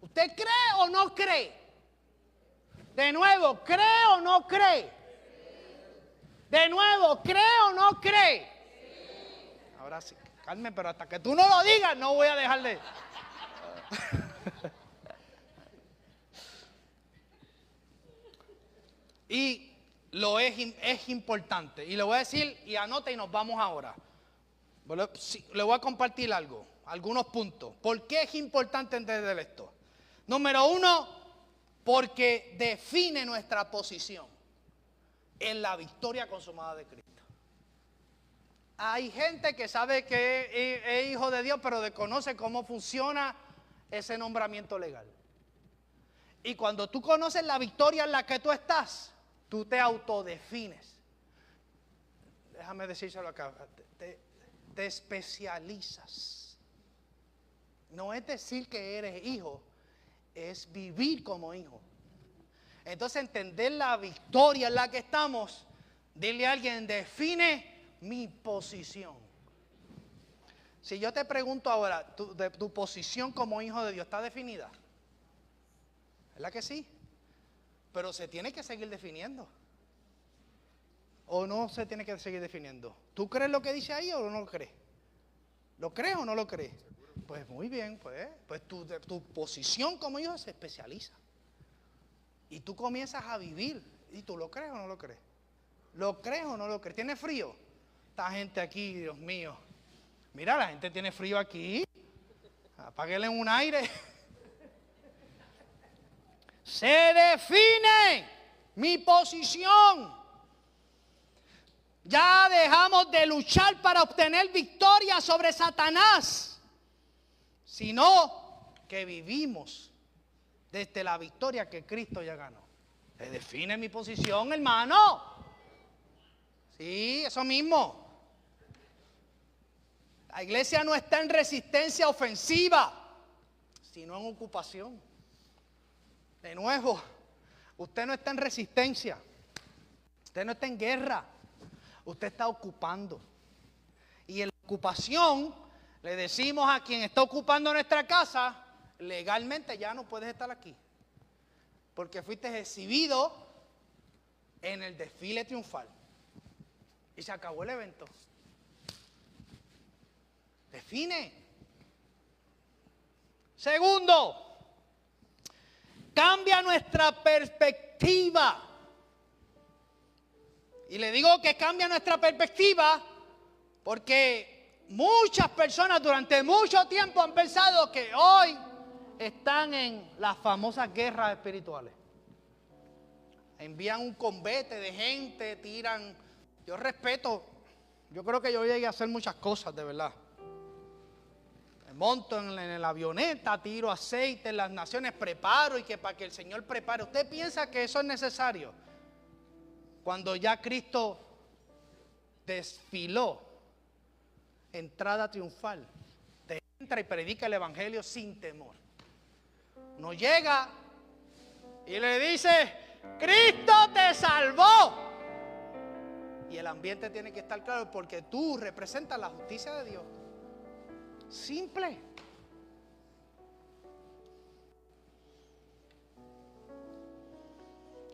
¿Usted cree o no cree? De nuevo, ¿cree o no cree? De nuevo, ¿cree o no cree? Ahora sí, Carmen, pero hasta que tú no lo digas, no voy a dejarle. Y es importante. Y le voy a decir, y anote y nos vamos ahora. Le voy a compartir algunos puntos. ¿Por qué es importante entender esto? Número uno, porque define nuestra posición en la victoria consumada de Cristo. Hay gente que sabe que es hijo de Dios, pero desconoce cómo funciona ese nombramiento legal. Y cuando tú conoces la victoria en la que tú estás, tú te autodefines. Déjame decírselo acá. Te especializas. No es decir que eres hijo, es vivir como hijo. Entonces, entender la victoria en la que estamos, dile a alguien, define mi posición. Si yo te pregunto ahora, tu posición como hijo de Dios, ¿está definida? ¿Verdad que sí? Pero se tiene que seguir definiendo. ¿O no se tiene que seguir definiendo? ¿Tú crees lo que dice ahí o no lo crees? ¿Lo crees o no lo crees? Pues muy bien, pues tu posición como hijo se especializa. Y tú comienzas a vivir. ¿Y tú lo crees o no lo crees? ¿Lo crees o no lo crees? ¿Tiene frío? Esta gente aquí, Dios mío. Mira, la gente tiene frío aquí. Apáguenle un aire. Se define mi posición. Ya dejamos de luchar para obtener victoria sobre Satanás, sino que vivimos desde la victoria que Cristo ya ganó. Se define mi posición, hermano. Sí, eso mismo. La iglesia no está en resistencia ofensiva, sino en ocupación. De nuevo, usted no está en resistencia, usted no está en guerra, usted está ocupando. Y en la ocupación le decimos a quien está ocupando nuestra casa, legalmente ya no puedes estar aquí, porque fuiste exhibido en el desfile triunfal y se acabó el evento. Define. Segundo, cambia nuestra perspectiva. Y le digo que cambia nuestra perspectiva porque muchas personas durante mucho tiempo han pensado que hoy están en las famosas guerras espirituales. Envían un convete de gente, tiran. Yo respeto, yo creo que yo llegué a hacer muchas cosas, de verdad. Me monto en la avioneta, tiro aceite en las naciones, preparo y que para que el Señor prepare. ¿Usted piensa que eso es necesario? Cuando ya Cristo desfiló, entrada triunfal, te entra y predica el evangelio sin temor. No llega y le dice: Cristo te salvó. Y el ambiente tiene que estar claro porque tú representas la justicia de Dios. Simple.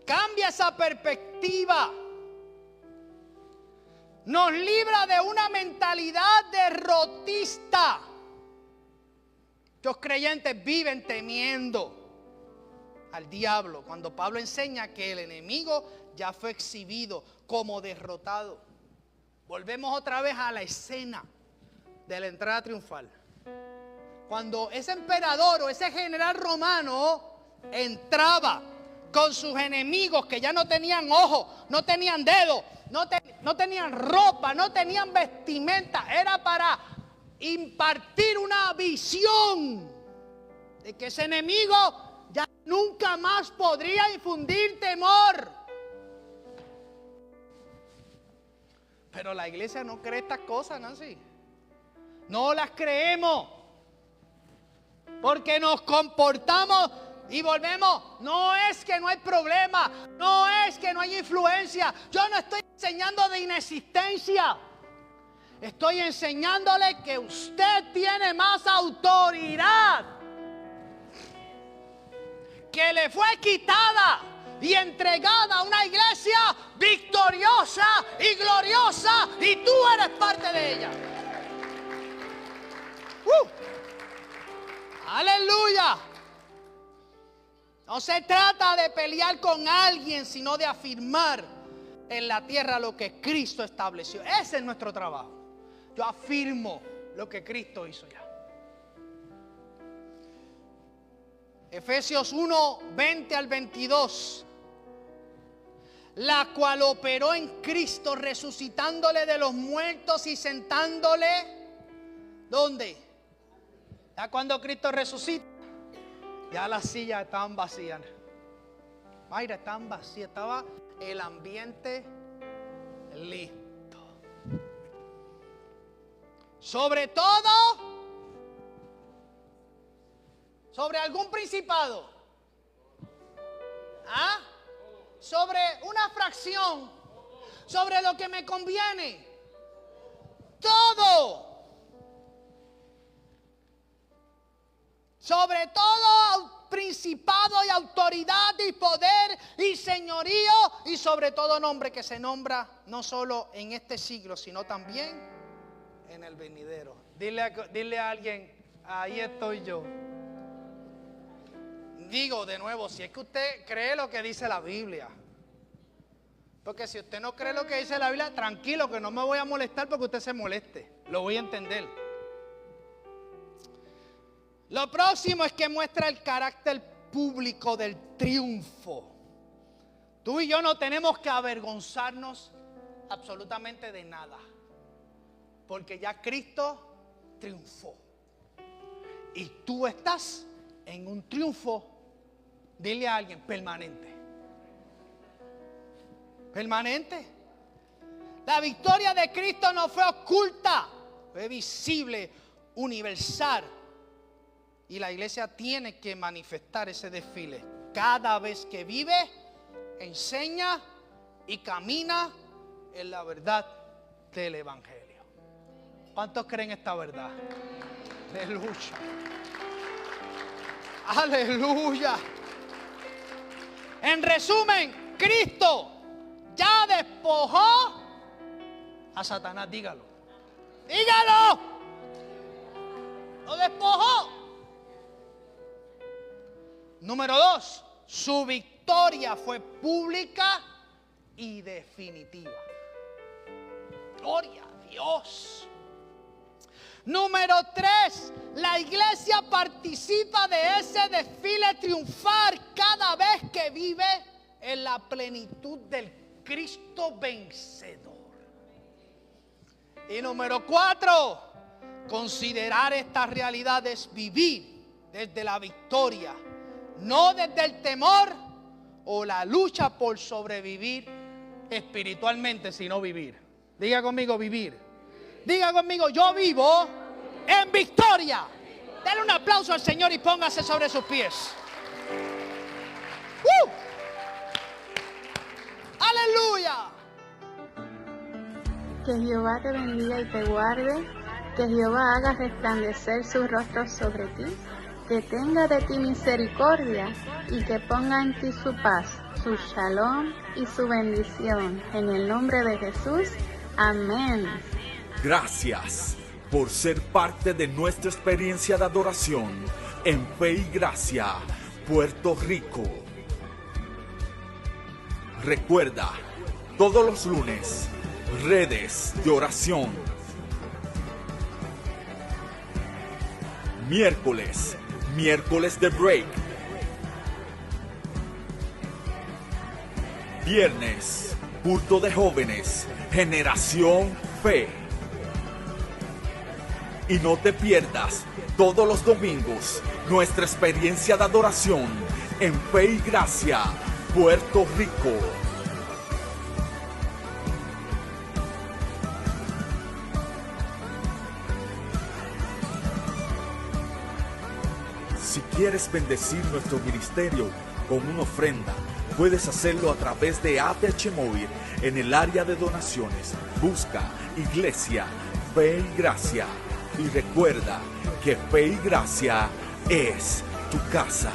Cambia esa perspectiva. Nos libra de una mentalidad derrotista. Los creyentes viven temiendo al diablo, cuando Pablo enseña que el enemigo ya fue exhibido como derrotado. Volvemos otra vez a la escena de la entrada triunfal. Cuando ese emperador o ese general romano entraba con sus enemigos que ya no tenían ojos, no tenían dedos, no tenían ropa, no tenían vestimenta, era para impartir una visión de que ese enemigo ya nunca más podría infundir temor. Pero la iglesia no cree estas cosas, Nancy. No las creemos. Porque nos comportamos y volvemos. No es que no hay problema. No es que no hay influencia. Yo no estoy enseñando de inexistencia. Estoy enseñándole que usted tiene más autoridad, que le fue quitada y entregada a una iglesia victoriosa y gloriosa, y tú eres parte de ella. ¡Aleluya! No se trata de pelear con alguien, sino de afirmar en la tierra lo que Cristo estableció. Ese es nuestro trabajo. Yo afirmo lo que Cristo hizo ya. Efesios 1, 20 al 22. La cual operó en Cristo, resucitándole de los muertos y sentándole. ¿Dónde? Ya cuando Cristo resucita, ya las sillas estaban vacías. Mayra, estaban vacías. Estaba el ambiente listo. Sobre todo, sobre algún principado. ¿Ah? Sobre una fracción. Sobre lo que me conviene. Todo. Sobre todo principado y autoridad y poder y señorío, y sobre todo nombre que se nombra no solo en este siglo, sino también en el venidero. Dile a alguien: ahí estoy yo. Digo de nuevo, si es que usted cree lo que dice la Biblia. Porque si usted no cree lo que dice la Biblia, tranquilo, que no me voy a molestar porque usted se moleste. Lo voy a entender. Lo próximo es que muestra el carácter público del triunfo. Tú y yo no tenemos que avergonzarnos absolutamente de nada, porque ya Cristo triunfó. Y tú estás en un triunfo, dile a alguien, permanente. Permanente. La victoria de Cristo no fue oculta, fue visible, universal. Y la iglesia tiene que manifestar ese desfile cada vez que vive, enseña y camina en la verdad del evangelio. ¿Cuántos creen esta verdad? Aleluya. Aleluya. En resumen, Cristo ya despojó a Satanás. Dígalo. Dígalo. Lo despojó. Número 2, su victoria fue pública y definitiva. Gloria a Dios. Número 3, la iglesia participa de ese desfile triunfal cada vez que vive en la plenitud del Cristo vencedor. Y número 4, considerar esta realidad es vivir desde la victoria, no desde el temor o la lucha por sobrevivir espiritualmente, sino vivir. Diga conmigo vivir. Diga conmigo, yo vivo en victoria. Dale un aplauso al Señor y póngase sobre sus pies. Aleluya. Que Jehová te bendiga y te guarde, que Jehová haga resplandecer su rostro sobre ti, que tenga de ti misericordia y que ponga en ti su paz, su shalom y su bendición. En el nombre de Jesús, amén. Gracias por ser parte de nuestra experiencia de adoración en Fe y Gracia, Puerto Rico. Recuerda, todos los lunes, redes de oración. Miércoles de break. Viernes, culto de jóvenes, Generación Fe. Y no te pierdas todos los domingos nuestra experiencia de adoración en Fe y Gracia, Puerto Rico. Si quieres bendecir nuestro ministerio con una ofrenda, puedes hacerlo a través de ATH Móvil en el área de donaciones. Busca Iglesia Fe y Gracia y recuerda que Fe y Gracia es tu casa.